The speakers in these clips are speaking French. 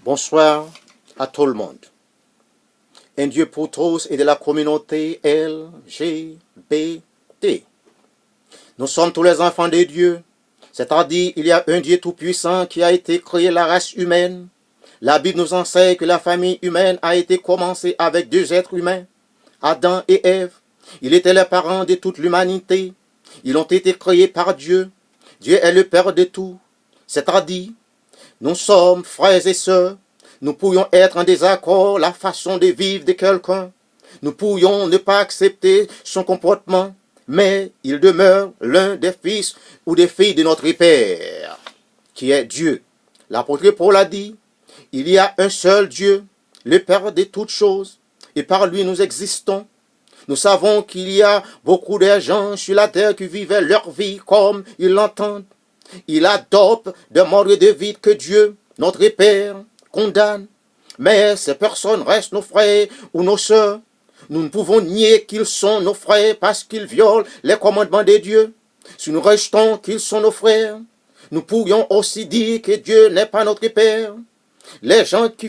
Bonsoir à tout le monde. Un Dieu pour tous et de la communauté LGBT. Nous sommes tous les enfants de Dieu, c'est-à-dire il y a un Dieu tout-puissant qui a été créé la race humaine. La Bible nous enseigne que la famille humaine a été commencée avec deux êtres humains, Adam et Ève. Ils étaient les parents de toute l'humanité. Ils ont été créés par Dieu. Dieu est le Père de tout. C'est-à-dire, nous sommes frères et sœurs. Nous pourrions être en désaccord la façon de vivre de quelqu'un. Nous pourrions ne pas accepter son comportement, mais il demeure l'un des fils ou des filles de notre Père, qui est Dieu. L'apôtre Paul a dit, il y a un seul Dieu, le Père de toutes choses, et par lui nous existons. Nous savons qu'il y a beaucoup de gens sur la terre qui vivaient leur vie comme ils l'entendent. Ils adoptent des modes de vie que Dieu, notre Père, condamne. Mais ces personnes restent nos frères ou nos sœurs. Nous ne pouvons nier qu'ils sont nos frères parce qu'ils violent les commandements de Dieu. Si nous restons qu'ils sont nos frères, nous pourrions aussi dire que Dieu n'est pas notre Père. Les gens qui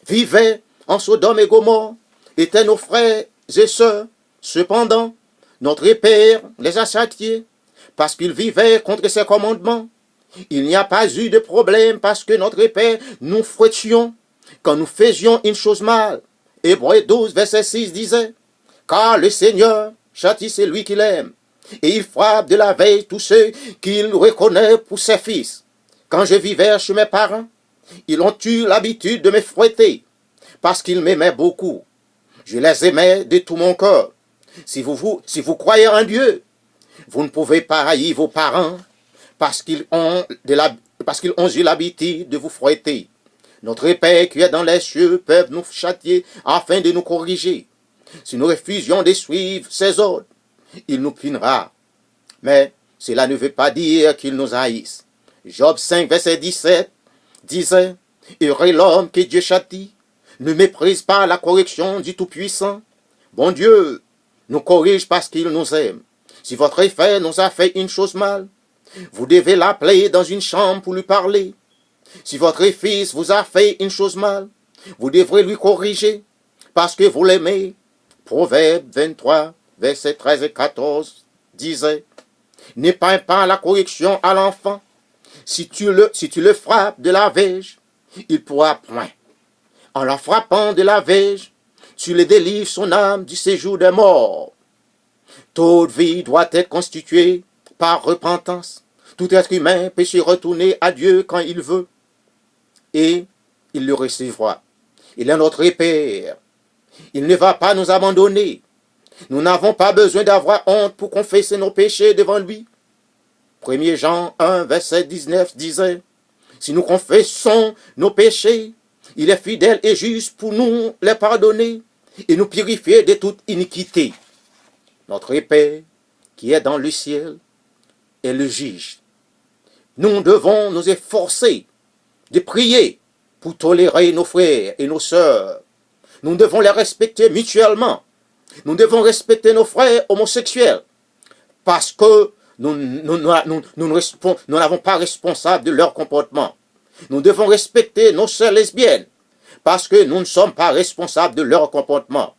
vivaient en Sodome et Gomorrhe étaient nos frères et sœurs. Cependant, notre Père les a châtiés parce qu'ils vivaient contre ses commandements. Il n'y a pas eu de problème parce que notre Père nous fouettions quand nous faisions une chose mal. Hébreux 12, verset 6 disait, car le Seigneur châtie celui qu'il aime, et il frappe de la veille tous ceux qu'il reconnaît pour ses fils. Quand je vivais chez mes parents, ils ont eu l'habitude de me fouetter, parce qu'ils m'aimaient beaucoup. Je les aimais de tout mon cœur. Si vous croyez en Dieu, vous ne pouvez pas haïr vos parents, parce qu'ils ont eu l'habitude de vous fouetter. Notre Père qui est dans les cieux peut nous châtier afin de nous corriger. Si nous refusions de suivre ses ordres, il nous punira. Mais cela ne veut pas dire qu'il nous haïsse. Job 5, verset 17 disait, heureux l'homme que Dieu châtie, ne méprise pas la correction du Tout-Puissant. Bon Dieu nous corrige parce qu'il nous aime. Si votre frère nous a fait une chose mal, vous devez l'appeler dans une chambre pour lui parler. Si votre fils vous a fait une chose mal, vous devrez lui corriger parce que vous l'aimez. Proverbe 23, versets 13 et 14 disait, n'épargne pas la correction à l'enfant. Si tu le frappes de la verge, il pourra point. En la frappant de la verge, tu le délivres son âme du séjour des morts. Toute vie doit être constituée par repentance. Tout être humain peut se retourner à Dieu quand il veut, et il le recevra. Il est notre Père. Il ne va pas nous abandonner. Nous n'avons pas besoin d'avoir honte pour confesser nos péchés devant lui. 1 Jean 1, verset 19 disait, si nous confessons nos péchés, il est fidèle et juste pour nous les pardonner et nous purifier de toute iniquité. Notre Père, qui est dans le ciel, est le juge. Nous devons nous efforcer de prier pour tolérer nos frères et nos sœurs. Nous devons les respecter mutuellement. Nous devons respecter nos frères homosexuels parce que nous n'avons pas responsable de leur comportement. Nous devons respecter nos sœurs lesbiennes parce que nous ne sommes pas responsables de leur comportement.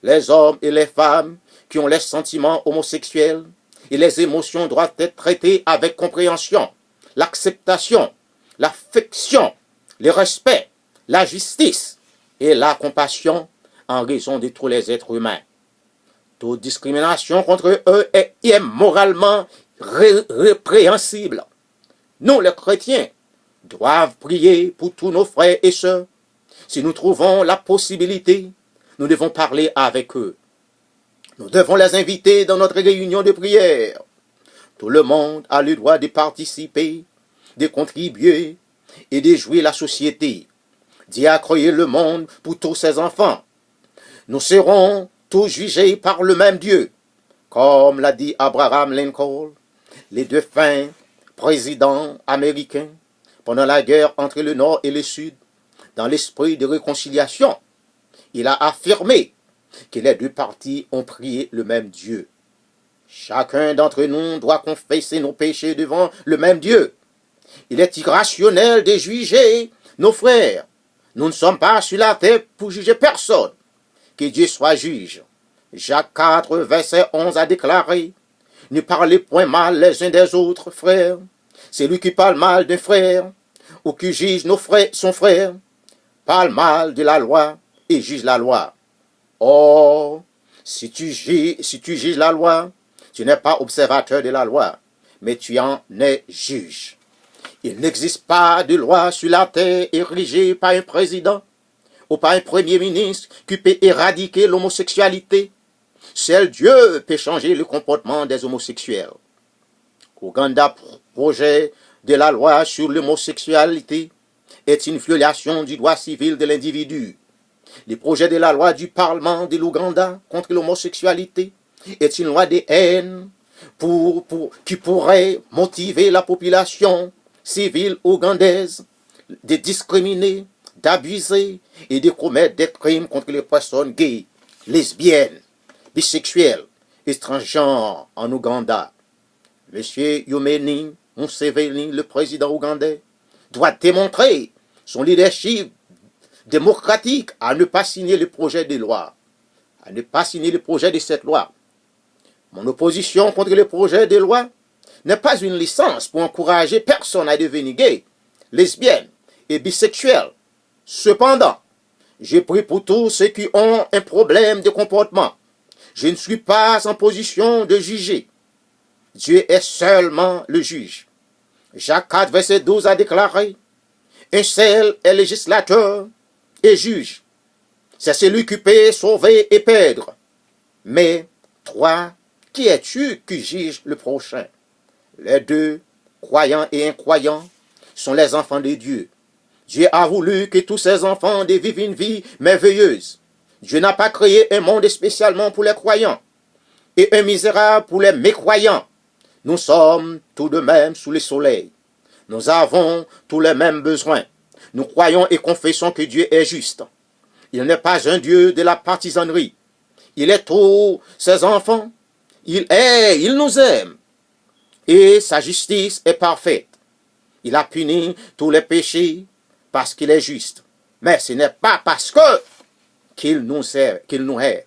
Les hommes et les femmes qui ont les sentiments homosexuels et les émotions doivent être traitées avec compréhension, l'acceptation, l'affection, le respect, la justice et la compassion en raison de tous les êtres humains. Toute discrimination contre eux est immoralement répréhensible. Nous, les chrétiens, doivent prier pour tous nos frères et sœurs. Si nous trouvons la possibilité, nous devons parler avec eux. Nous devons les inviter dans notre réunion de prière. Tout le monde a le droit de participer, de contribuer et de jouer la société. Dieu a créé le monde pour tous ses enfants. Nous serons tous jugés par le même Dieu. Comme l'a dit Abraham Lincoln, les deux fins présidents américains pendant la guerre entre le Nord et le Sud, dans l'esprit de réconciliation, il a affirmé que les deux parties ont prié le même Dieu. Chacun d'entre nous doit confesser nos péchés devant le même Dieu. Il est irrationnel de juger nos frères. Nous ne sommes pas sur la terre pour juger personne. Que Dieu soit juge. Jacques 4, verset 11 a déclaré, « Ne parlez point mal les uns des autres, frères. C'est lui qui parle mal d'un frère, ou qui juge son frère, parle mal de la loi et juge la loi. Or, si tu juges la loi, tu n'es pas observateur de la loi, mais tu en es juge. Il n'existe pas de loi sur la terre érigée par un président ou par un premier ministre qui peut éradiquer l'homosexualité. Seul Dieu peut changer le comportement des homosexuels. Ouganda projet de la loi sur l'homosexualité est une violation du droit civil de l'individu. Le projet de la loi du Parlement de l'Ouganda contre l'homosexualité est une loi de haine qui pourrait motiver la population civile ougandaise de discriminer, d'abuser et de commettre des crimes contre les personnes gays, lesbiennes, bisexuelles et transgenres en Ouganda. Monsieur Yoweri Museveni, le président ougandais, doit démontrer son leadership démocratique à ne pas signer le projet de loi, à ne pas signer le projet de cette loi. Mon opposition contre le projet de loi n'est pas une licence pour encourager personne à devenir gay, lesbienne et bisexuelle. Cependant, je prie pour tous ceux qui ont un problème de comportement. Je ne suis pas en position de juger. Dieu est seulement le juge. Jacques 4, verset 12 a déclaré, « Un seul est législateur et juge. C'est celui qui peut sauver et perdre. Mais toi, qui es-tu qui juge le prochain? » Les deux, croyants et incroyants, sont les enfants de Dieu. Dieu a voulu que tous ses enfants vivent une vie merveilleuse. Dieu n'a pas créé un monde spécialement pour les croyants et un misérable pour les mécroyants. Nous sommes tous de même sous le soleil. Nous avons tous les mêmes besoins. Nous croyons et confessons que Dieu est juste. Il n'est pas un Dieu de la partisanerie. Il est tous ses enfants. Il nous aime. Et sa justice est parfaite. Il a puni tous les péchés parce qu'il est juste. Mais ce n'est pas parce qu'il nous hait.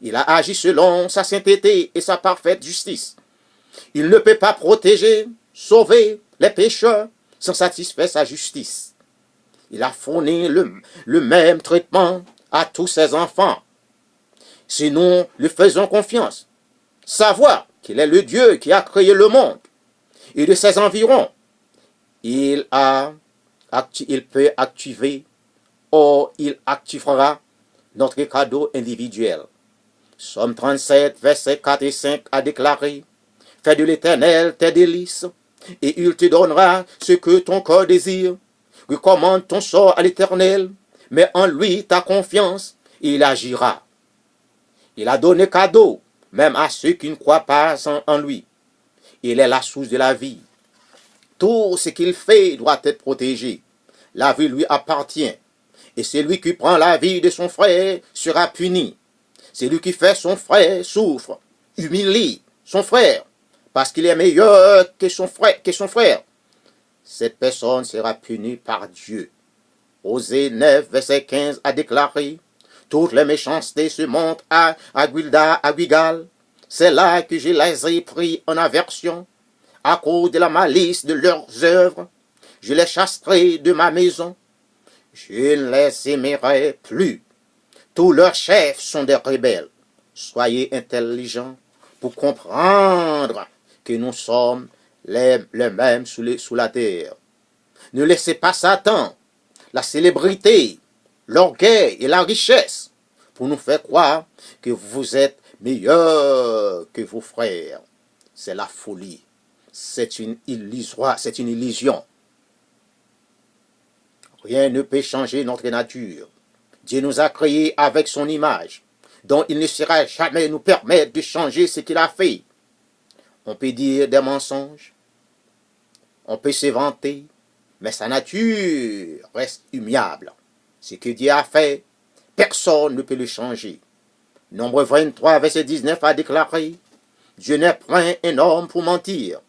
Il a agi selon sa sainteté et sa parfaite justice. Il ne peut pas protéger, sauver les pécheurs sans satisfaire sa justice. Il a fourni le même traitement à tous ses enfants. Si nous lui faisons confiance, savoir qu'il est le Dieu qui a créé le monde et de ses environs, il peut activer ou il activera notre cadeau individuel. Psaume 37, versets 4 et 5 a déclaré, « Fais de l'Éternel tes délices, et il te donnera ce que ton cœur désire. Recommande ton sort à l'Éternel, mets en lui ta confiance, et il agira. » Il a donné cadeau, même à ceux qui ne croient pas en lui. Il est la source de la vie. Tout ce qu'il fait doit être protégé. La vie lui appartient. Et celui qui prend la vie de son frère sera puni. Celui qui fait son frère souffre, humilie son frère, parce qu'il est meilleur que son frère. Cette personne sera punie par Dieu. Osée 9, verset 15 a déclaré, « Toutes les méchancetés se montent à Gilgal. C'est là que je les ai pris en aversion. À cause de la malice de leurs œuvres, je les chasserai de ma maison. Je ne les aimerai plus. Tous leurs chefs sont des rebelles. Soyez intelligents pour comprendre que nous sommes les mêmes sous la terre. Ne laissez pas Satan, la célébrité, l'orgueil et la richesse pour nous faire croire que vous êtes meilleurs que vos frères. C'est la folie. C'est une illusion. Rien ne peut changer notre nature. Dieu nous a créés avec son image, dont il ne saura jamais nous permettre de changer ce qu'il a fait. On peut dire des mensonges, on peut se vanter, mais sa nature reste immuable. Ce que Dieu a fait, personne ne peut le changer. Nombre 23, verset 19 a déclaré, « Dieu n'est point un homme pour mentir.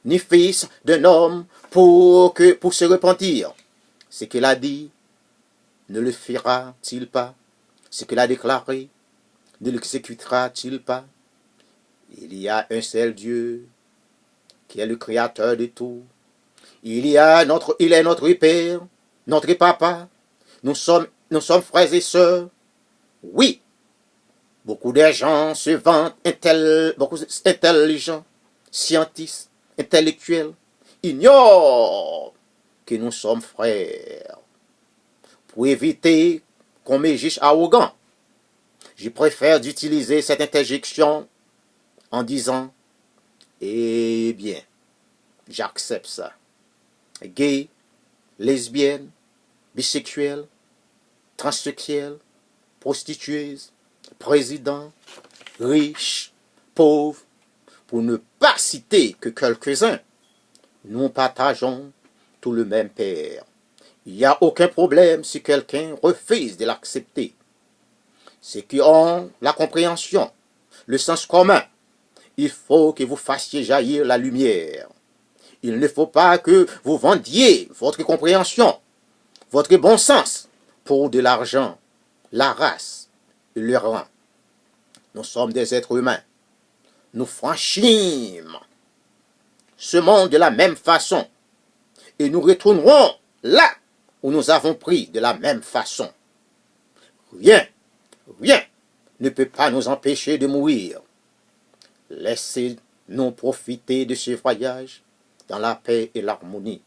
ni fils d'un homme pour se repentir. Ce qu'il a dit, ne le fera-t-il pas? Ce qu'il a déclaré, ne l'exécutera-t-il pas? Il y a un seul Dieu qui est le créateur de tout. Il est notre Père, notre Papa. Nous sommes frères et sœurs. Oui, beaucoup de gens se vantent, beaucoup intelligents, scientifiques, intellectuels, ignorent que nous sommes frères. Pour éviter qu'on me juge arrogant, je préfère d'utiliser cette interjection en disant, eh bien, j'accepte ça. Gay, lesbienne, bisexuelle, transsexuelle, prostitueuse, président, riche, pauvre, pour ne pas citer que quelques-uns, nous partageons tout le même Père. Il n'y a aucun problème si quelqu'un refuse de l'accepter. Ceux qui ont la compréhension, le sens commun, il faut que vous fassiez jaillir la lumière. Il ne faut pas que vous vendiez votre compréhension, votre bon sens, pour de l'argent, la race et le rang. Nous sommes des êtres humains. Nous franchîmes ce monde de la même façon et nous retournerons là où nous avons pris de la même façon. Rien ne peut pas nous empêcher de mourir. Laissez-nous profiter de ce voyage dans la paix et l'harmonie.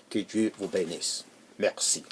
Que Dieu vous bénisse. Merci.